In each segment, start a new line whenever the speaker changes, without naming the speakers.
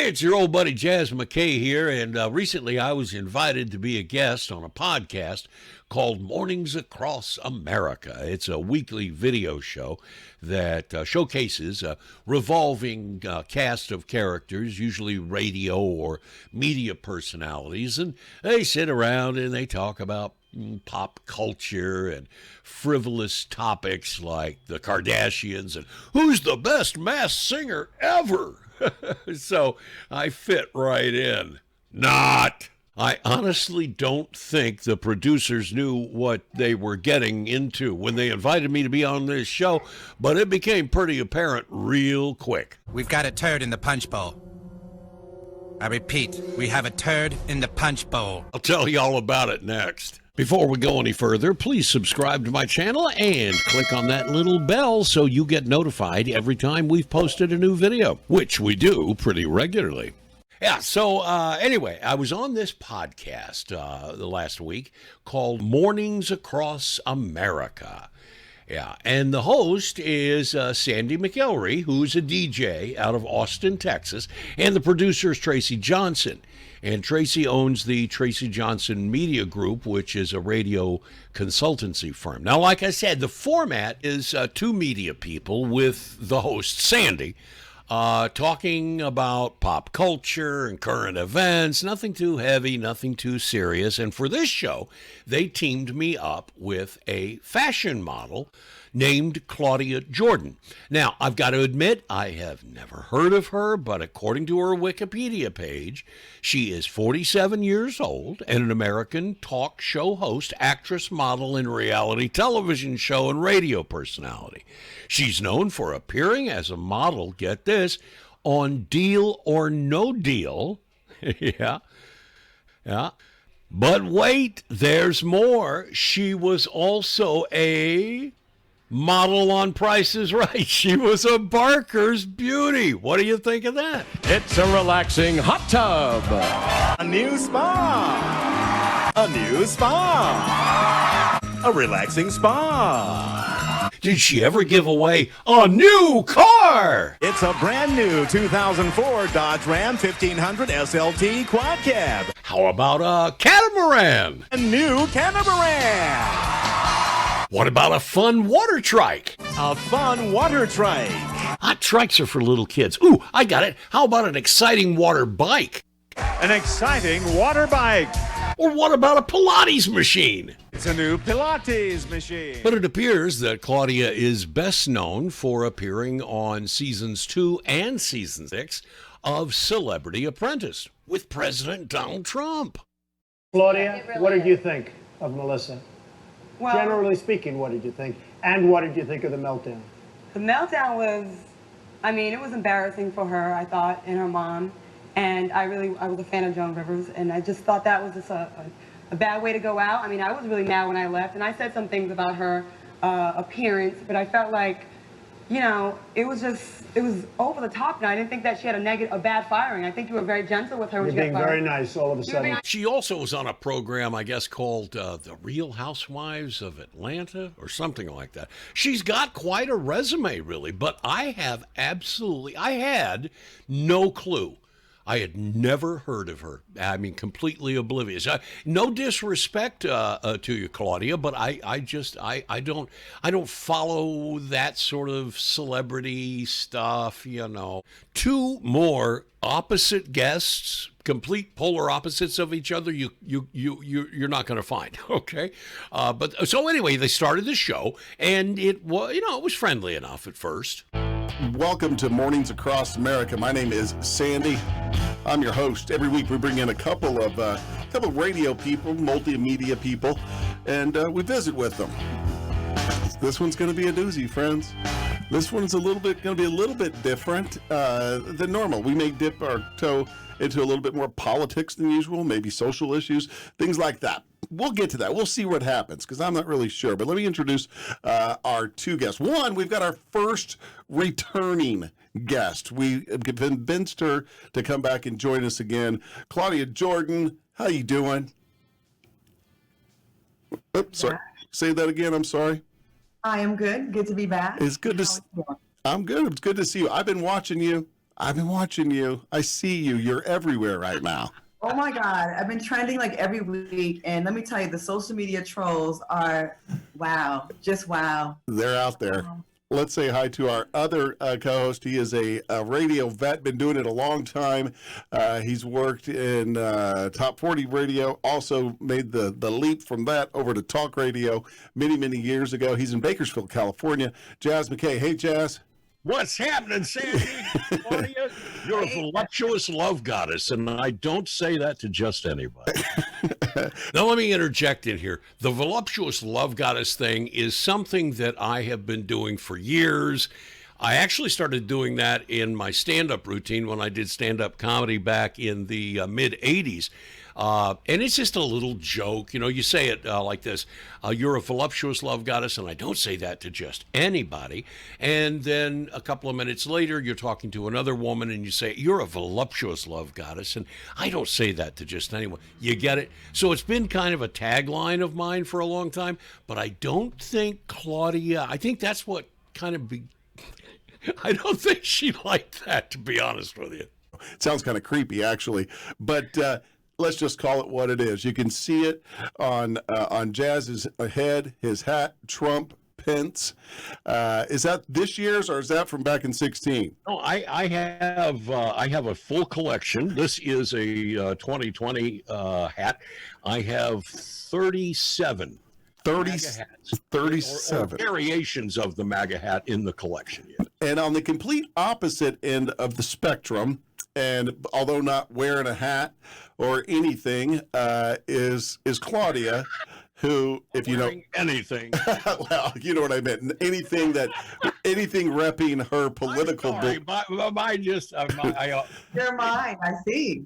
Hey, it's your old buddy Jazz McKay here, and recently I was invited to be a guest on a podcast called Mornings Across America. It's a weekly video show that showcases a revolving cast of characters, usually radio or media personalities, and they sit around and they talk about pop culture and frivolous topics like the Kardashians and who's the best masked singer ever. So I fit right in. Not. I honestly don't think the producers knew what they were getting into when they invited me to be on this show, but it became pretty apparent real quick.
We've got a turd in the punch bowl. I repeat, we have a turd in the punch bowl.
I'll tell you all about it next. Before we go any further, please subscribe to my channel and click on that little bell so you get notified every time we've posted a new video, which we do pretty regularly. Yeah, so anyway, I was on this podcast the last week called Mornings Across America. Yeah, and the host is Sandy McKelry, who's a DJ out of Austin, Texas, and the producer is Tracy Johnson. And Tracy owns the Tracy Johnson Media Group, which is a radio consultancy firm. Now, like I said, the format is two media people with the host, Sandy, talking about pop culture and current events, nothing too heavy, nothing too serious. And for this show, they teamed me up with a fashion model named Claudia Jordan. Now, I've got to admit, I have never heard of her, but according to her Wikipedia page, she is 47 years old and an American talk show host, actress, model, and reality television show and radio personality. She's known for appearing as a model, get this, on Deal or No Deal. Yeah. But wait, there's more. She was also a model on Price is Right. She was a Barker's beauty. What do you think of that?
It's a relaxing hot tub.
A new spa. A new spa. A relaxing spa.
Did she ever give away a new car?
It's a brand new 2004 Dodge Ram 1500 SLT Quad Cab.
How about a catamaran?
A new catamaran.
What about a fun water trike?
A fun water trike.
Hot trikes are for little kids. Ooh, I got it. How about an exciting water bike?
An exciting water bike.
Or what about a Pilates machine?
It's a new Pilates machine.
But it appears that Claudia is best known for appearing on seasons 2 and season 6 of Celebrity Apprentice with President Donald Trump.
Claudia, what did you think of Melissa?
Well,
generally speaking, what did you think? And what did you think of the meltdown?
the meltdown was, it was embarrassing for her, I thought, and her mom. And I was a fan of Joan Rivers, and I just thought that was just a bad way to go out. I was really mad when I left, and I said some things about her appearance, but I felt like, it was over the top, and I didn't think that she had a bad firing. I think you were very gentle with her when she got fired.
You're being very nice all of a sudden.
She also was on a program, I guess, called The Real Housewives of Atlanta or something like that. She's got quite a resume, really, but I had no clue. I had never heard of her. Completely oblivious. No disrespect to you, Claudia, but I don't follow that sort of celebrity stuff. Two more opposite guests, complete polar opposites of each other. You're not going to find. Okay, but so anyway, they started the show, and it was friendly enough at first.
Welcome to Mornings Across America. My name is Sandy. I'm your host. Every week we bring in a couple of radio people, multimedia people, and we visit with them. This one's going to be a doozy, friends. This one's going to be a little bit different than normal. We may dip our toe into a little bit more politics than usual, maybe social issues, things like that. We'll get to that. We'll see what happens because I'm not really sure. But let me introduce our two guests. One, we've got our first returning guest. We convinced her to come back and join us again. Claudia Jordan, how you doing? Oops, sorry. Say that again. I'm sorry.
I am good. Good to be back.
It's good to. I'm good. It's good to see you. I've been watching you I've been watching you. I see you. You're everywhere right now.
Oh my God, I've been trending like every week, and let me tell you, the social media trolls are wow, just wow.
They're out there. Let's say hi to our other co-host. He is a radio vet, been doing it a long time. He's worked in Top 40 radio, also made the leap from that over to talk radio many, many years ago. He's in Bakersfield, California. Jazz McKay. Hey, Jazz.
What's happening, Sandy? Claudia? You're a voluptuous love goddess, and I don't say that to just anybody. Now, let me interject in here. The voluptuous love goddess thing is something that I have been doing for years. I actually started doing that in my stand-up routine when I did stand-up comedy back in the mid-'80s. And it's just a little joke. You know, you say it like this, you're a voluptuous love goddess, and I don't say that to just anybody. And then a couple of minutes later, you're talking to another woman, and you say, you're a voluptuous love goddess, and I don't say that to just anyone. You get it? So it's been kind of a tagline of mine for a long time, but I don't think Claudia, I think that's what kind of I don't think she liked that, to be honest with you.
It sounds kind of creepy, actually, but let's just call it what it is. You can see it on Jazz's head, his hat, Trump, Pence. Is that this year's, or is that from back in 16?
No, I have a full collection. This is a 2020 hat. I have 37. 37 or variations of the MAGA hat in the collection. Yeah.
And on the complete opposite end of the spectrum, and although not wearing a hat or anything, is Claudia, who, if you know
anything,
well, you know what I meant. Anything repping her political.
I'm sorry, mine just.
You're mine. I see.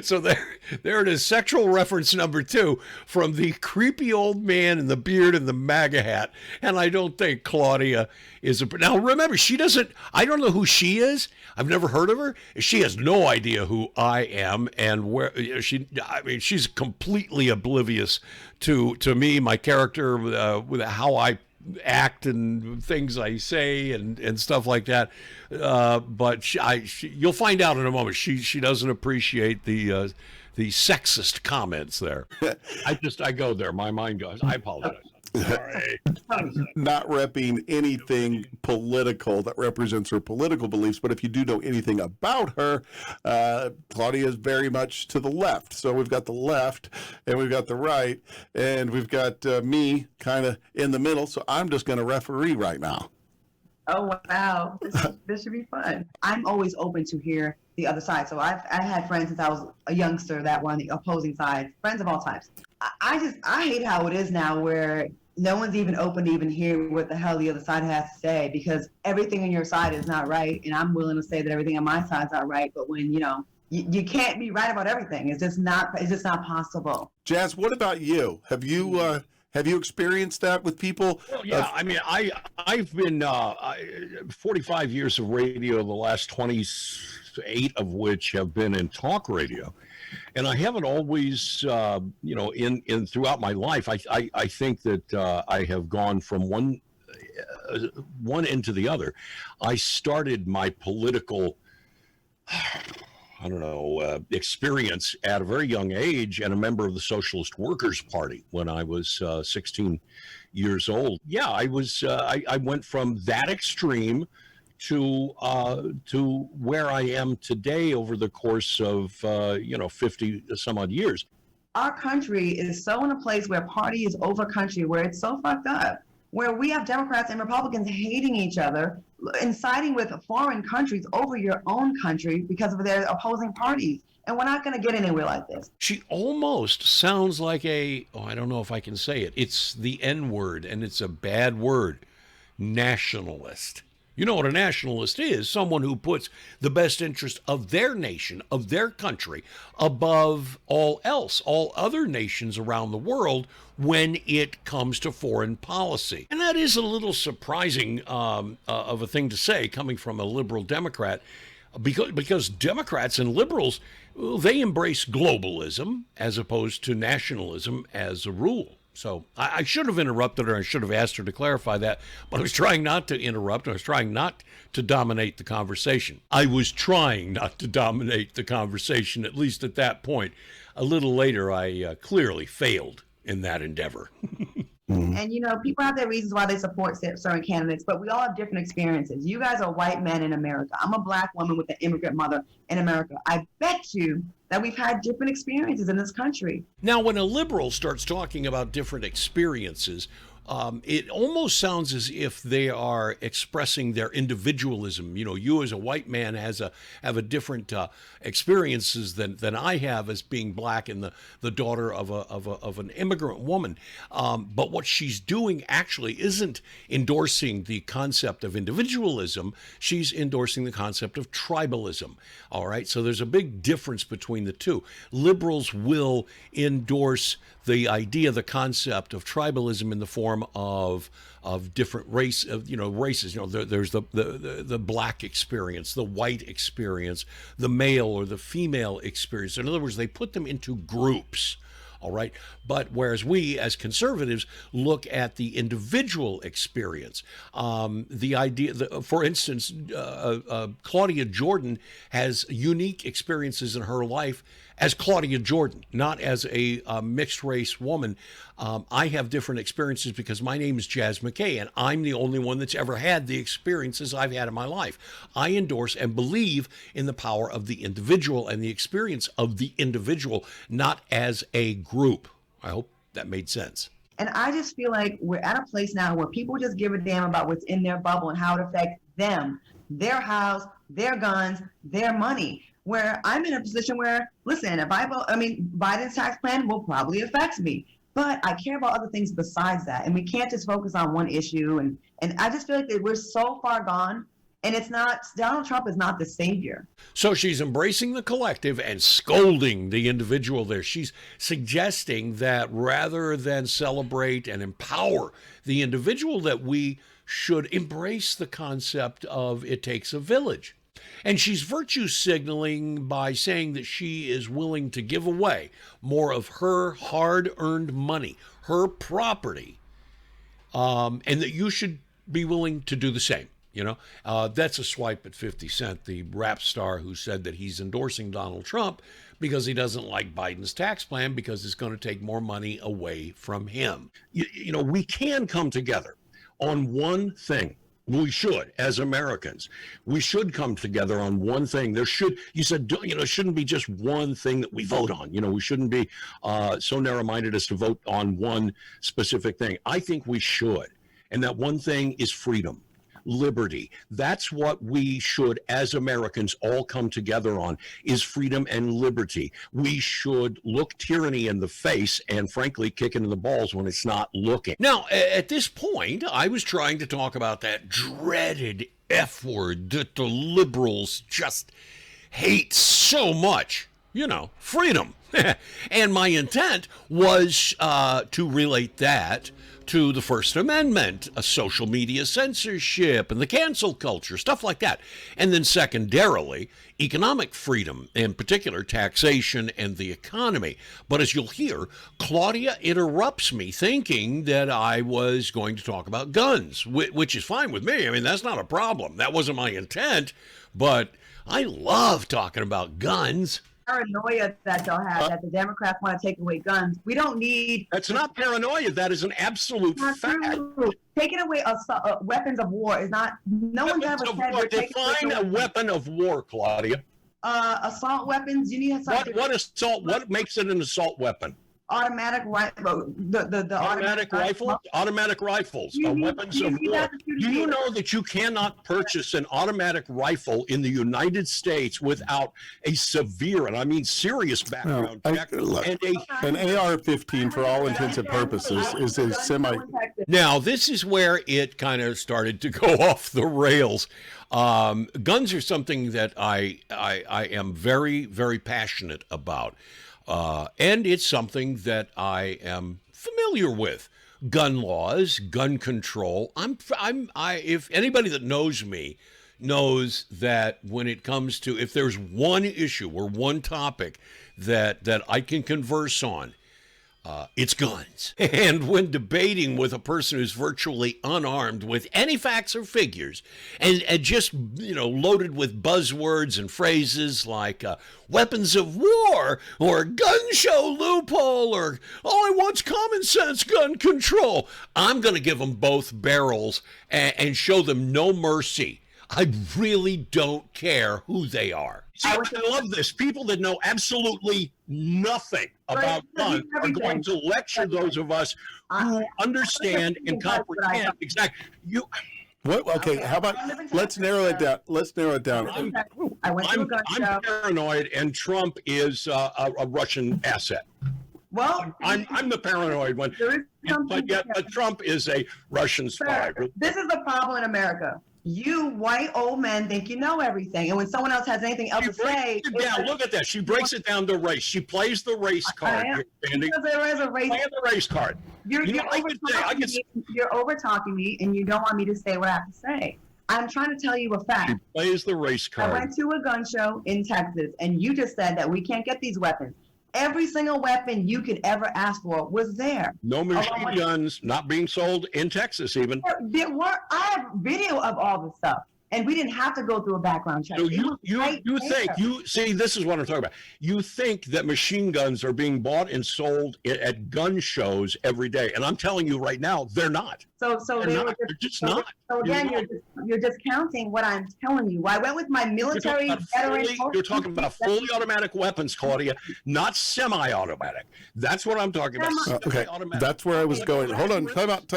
So there it is. Sexual reference number 2 from the creepy old man in the beard and the MAGA hat. And I don't think Claudia is a. Now remember, she doesn't. I don't know who she is. I've never heard of her. She has no idea who I am and where she. I mean, she's completely oblivious to me, my character, with how I act and things I say and stuff like that. But you'll find out in a moment. She doesn't appreciate the sexist comments there. I go there. My mind goes. I apologize. Sorry.
Not repping anything political that represents her political beliefs, but if you do know anything about her, Claudia is very much to the left. So we've got the left, and we've got the right, and we've got me kind of in the middle. So I'm just going to referee right now.
Oh wow, this should be fun. I'm always open to hear the other side. So I had friends since I was a youngster that were on the opposing side, friends of all types. I hate how it is now, where no one's even open to even hear what the hell the other side has to say, because everything on your side is not right, and I'm willing to say that everything on my side's not right. But when you can't be right about everything, it's just not possible.
Jazz, what about you? Have you experienced that with people?
Well, yeah, I mean, I've been 45 years of radio, the last 28 of which have been in talk radio. And I haven't always, in throughout my life, I think that I have gone from one end to the other. I started my political, experience at a very young age, and a member of the Socialist Workers' Party when I was 16 years old. Yeah, I was. I went from that extreme to where I am today over the course of 50 some odd years.
Our country is so in a place where party is over country, where it's so fucked up, where we have Democrats and Republicans hating each other and siding with foreign countries over your own country because of their opposing parties. And we're not going to get anywhere like this.
She almost sounds like I don't know if I can say it. It's the N word, and it's a bad word. Nationalist. You know what a nationalist is? Someone who puts the best interest of their nation, of their country, above all else, all other nations around the world when it comes to foreign policy. And that is a little surprising of a thing to say coming from a liberal Democrat, because Democrats and liberals, they embrace globalism as opposed to nationalism as a rule. So I should have interrupted her. I should have asked her to clarify that, but I was trying not to interrupt. I was trying not to dominate the conversation. I was trying not to dominate the conversation, at least at that point. A little later, I clearly failed in that endeavor.
And, you know, people have their reasons why they support certain candidates, but we all have different experiences. You guys are white men in America. I'm a black woman with an immigrant mother in America. I bet you that we've had different experiences in this country.
Now, when a liberal starts talking about different experiences, it almost sounds as if they are expressing their individualism. You know, you as a white man have a different experiences than I have as being black and the daughter of an immigrant woman. But what she's doing actually isn't endorsing the concept of individualism. She's endorsing the concept of tribalism. All right. So there's a big difference between the two. Liberals will endorse the idea, the concept of tribalism in the form of different races. There's the black experience, the white experience, the male or the female experience. In other words, they put them into groups. All right. But whereas we as conservatives look at the individual experience, the idea, for instance, Claudia Jordan has unique experiences in her life as Claudia Jordan, not as a mixed race woman. I have different experiences because my name is Jazz McKay, and I'm the only one that's ever had the experiences I've had in my life. I endorse and believe in the power of the individual and the experience of the individual, not as a group. I hope that made sense.
And I just feel like we're at a place now where people just give a damn about what's in their bubble and how it affects them, their house, their guns, their money. Where I'm in a position where, listen, if I vote, Biden's tax plan will probably affect me, but I care about other things besides that. And we can't just focus on one issue. And I just feel like that we're so far gone, and it's not, Donald Trump is not the savior.
So she's embracing the collective and scolding the individual there. She's suggesting that rather than celebrate and empower the individual, that we should embrace the concept of it takes a village. And she's virtue signaling by saying that she is willing to give away more of her hard-earned money, her property, and that you should be willing to do the same. You know, that's a swipe at 50 Cent, the rap star who said that he's endorsing Donald Trump because he doesn't like Biden's tax plan because it's going to take more money away from him. You know, we can come together on one thing. We should, as Americans, we should come together on one thing. There should, you said, you know, it shouldn't be just one thing that we vote on. You know, we shouldn't be so narrow-minded as to vote on one specific thing. I think we should. And that one thing is freedom, liberty. That's what we should, as Americans, all come together on, is freedom and liberty. We should look tyranny in the face and, frankly, kick it in the balls when it's not looking. Now, at this point, I was trying to talk about that dreaded F word that the liberals just hate so much. You know, freedom. And my intent was to relate that to the First Amendment, a social media censorship, and the cancel culture, stuff like that. And then secondarily, economic freedom, in particular taxation and the economy. But as you'll hear, Claudia interrupts me thinking that I was going to talk about guns, which is fine with me. I mean, that's not a problem. That wasn't my intent, but I love talking about guns.
Paranoia that they'll have, that the Democrats want to take away guns. We don't need...
That's not paranoia. That is an absolute fact.
True. Taking away weapons of war is not... No one's ever said...
Define a weapon of war, Claudia.
Assault weapons, you need something...
What makes it an assault weapon?
Automatic rifle,
automatic rifles are weapons of war. Do you know that you cannot purchase an automatic rifle in the United States without a severe, and I mean serious background check?
An AR-15, for all intents and purposes, is a semi...
Now, this is where it kind of started to go off the rails. Guns are something that I am very, very passionate about. And it's something that I am familiar with. Gun laws, gun control. If anybody that knows me knows that when it comes to, if there's one issue or one topic that I can converse on, it's guns. And when debating with a person who's virtually unarmed with any facts or figures and just, loaded with buzzwords and phrases like weapons of war or gun show loophole or all I want's common sense gun control, I'm going to give them both barrels and show them no mercy. I really don't care who they are.
See, I love this. People that know absolutely nothing about guns are going to lecture those of us who understand and comprehend exactly.
What? Okay, how about let's narrow it down. Let's narrow it down.
I'm paranoid, and Trump is a Russian asset.
Well,
I'm the paranoid one, but Trump is a Russian spy.
This is the problem in America. You white old men think you know everything, and when someone else has anything else to say,
look at that. She breaks it down to race. She plays the race card.
Because there is a race.
Play the race card.
You're over talking me, and you don't want me to say what I have to say. I'm trying to tell you a fact.
She plays the race card.
I went to a gun show in Texas, and you just said that we can't get these weapons. Every single weapon you could ever ask for was there.
No machine guns not being sold in Texas even.
I have video of all this stuff. And we didn't have to go through a background check.
So this is what I'm talking about. You think that machine guns are being bought and sold at gun shows every day. And I'm telling you right now, they're not.
They're just not. So again, you're discounting what I'm telling you. I went with my military veteran.
You're talking about fully automatic weapons, Claudia, not semi-automatic. That's what I'm talking about.
Okay, that's where I was going. Hold on, time out.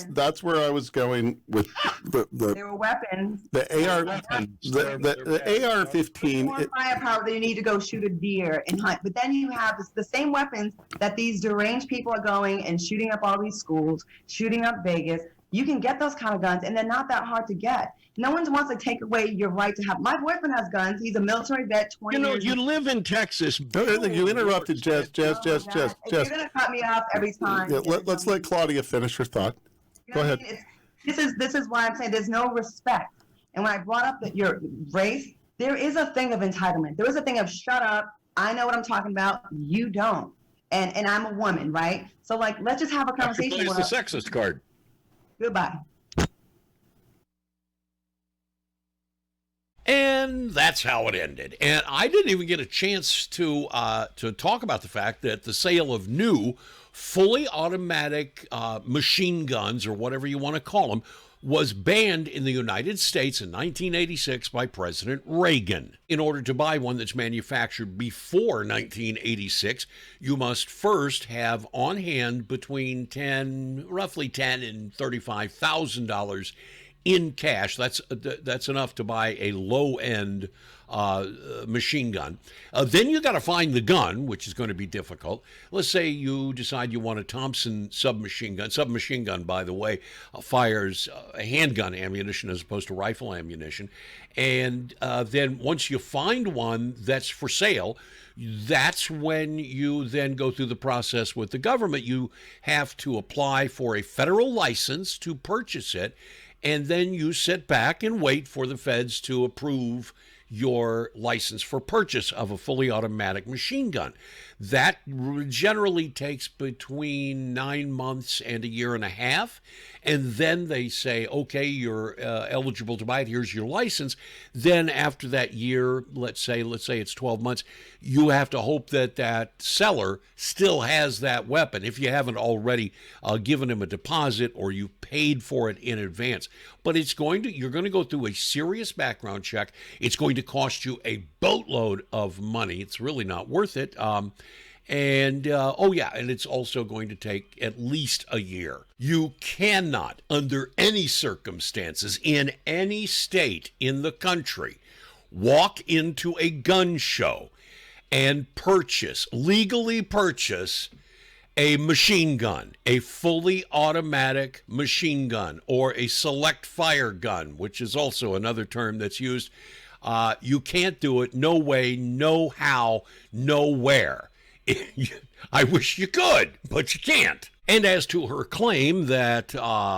That's where I was going with
the weapons.
The AR, the AR-15.
More firepower that you need to go shoot a deer and hunt. But then you have the same weapons that these deranged people are going and shooting up all these schools, shooting up Vegas. You can get those kind of guns, and they're not that hard to get. No one wants to take away your right to have. My boyfriend has guns. He's a military vet. 20 years.
You live in Texas.
You interrupted, Jess. You're
gonna cut me off every time.
Yeah, let's let Claudia finish her thought. Go ahead.
This is why I'm saying there's no respect. And when I brought up your race, there is a thing of entitlement. There is a thing of shut up. I know what I'm talking about. You don't. And I'm a woman, right? So let's just have a conversation.
Plays the sexist card.
Goodbye.
And that's how it ended. And I didn't even get a chance to talk about the fact that the sale of new fully automatic machine guns, or whatever you want to call them, was banned in the United States in 1986 by President Reagan. In order to buy one that's manufactured before 1986, you must first have on hand between roughly $10,000 and $35,000 in cash. That's enough to buy a low-end machine gun. Then you got to find the gun, which is going to be difficult. Let's say you decide you want a Thompson submachine gun. Submachine gun, by the way, fires handgun ammunition as opposed to rifle ammunition. And then once you find one that's for sale, that's when you then go through the process with the government. You have to apply for a federal license to purchase it, and then you sit back and wait for the feds to approve your license for purchase of a fully automatic machine gun. That generally takes between 9 months and a year and a half. And then they say, okay, you're eligible to buy it. Here's your license. Then after that year, let's say it's 12 months, you have to hope that that seller still has that weapon if you haven't already given him a deposit or you paid for it in advance. But you're going to go through a serious background check. It's going to cost you a boatload of money. It's really not worth it. And it's also going to take at least a year. You cannot, under any circumstances, in any state in the country, walk into a gun show and legally purchase a machine gun, a fully automatic machine gun, or a select fire gun, which is also another term that's used. You can't do it. No way, no how, nowhere. I wish you could, but you can't. And as to her claim that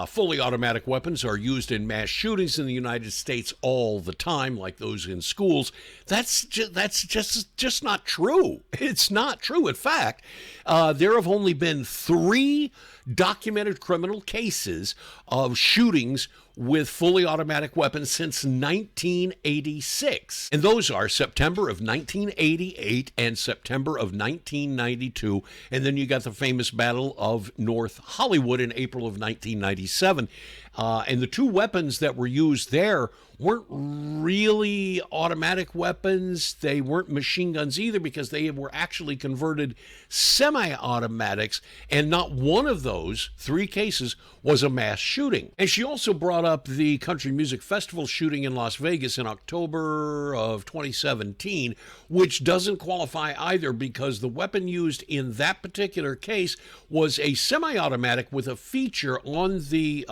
fully automatic weapons are used in mass shootings in the United States all the time, like those in schools, that's just not true. It's not true. In fact, there have only been 3 documented criminal cases of shootings with fully automatic weapons since 1986. And those are September of 1988 and September of 1992. And then you got the famous Battle of North Hollywood in April of 1997. And the 2 weapons that were used there weren't really automatic weapons. They weren't machine guns either, because they were actually converted semi-automatics, and not one of those 3 cases was a mass shooting. And she also brought up the Country Music Festival shooting in Las Vegas in October of 2017, which doesn't qualify either, because the weapon used in that particular case was a semi-automatic with a feature on the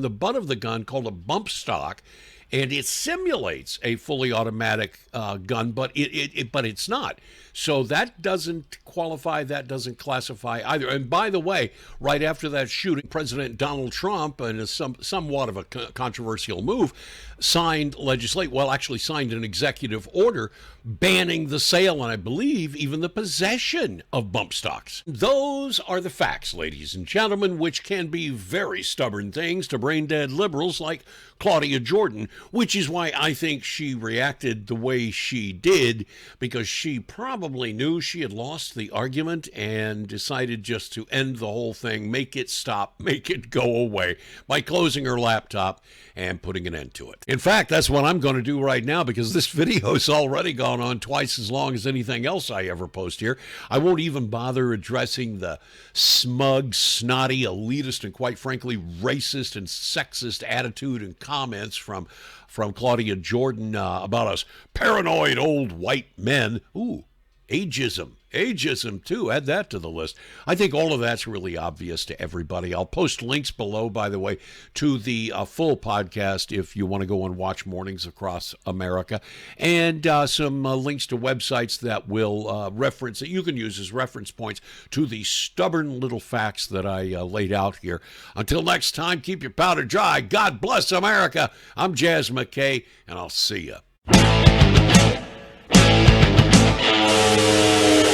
butt of the gun called a bump stock. And it simulates a fully automatic gun, but it's not. So that doesn't qualify, that doesn't classify either. And by the way, right after that shooting, President Donald Trump, in somewhat of a controversial move, signed an executive order banning the sale and I believe even the possession of bump stocks. Those are the facts, ladies and gentlemen, which can be very stubborn things to brain-dead liberals like Claudia Jordan, which is why I think she reacted the way she did, because she probably knew she had lost the argument and decided just to end the whole thing, make it stop, make it go away by closing her laptop and putting an end to it. In fact, that's what I'm going to do right now, because this video's already gone on twice as long as anything else I ever post here. I won't even bother addressing the smug, snotty, elitist, and quite frankly, racist and sexist attitude and comments from Claudia Jordan about us paranoid old white men. Ooh, ageism too. Add that to the list. I think all of that's really obvious to everybody. I'll post links below, by the way, to the full podcast if you want to go and watch Mornings Across America, and some links to websites that will reference, that you can use as reference points to the stubborn little facts that I laid out here. Until next time, keep your powder dry. God bless America. I'm Jazz McKay, and I'll see you.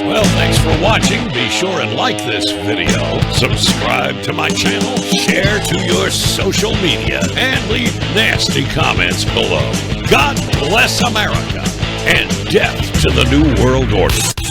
Well, thanks for watching. Be sure and like this video, subscribe to my channel, share to your social media, and leave nasty comments below. God bless America, and death to the New World Order.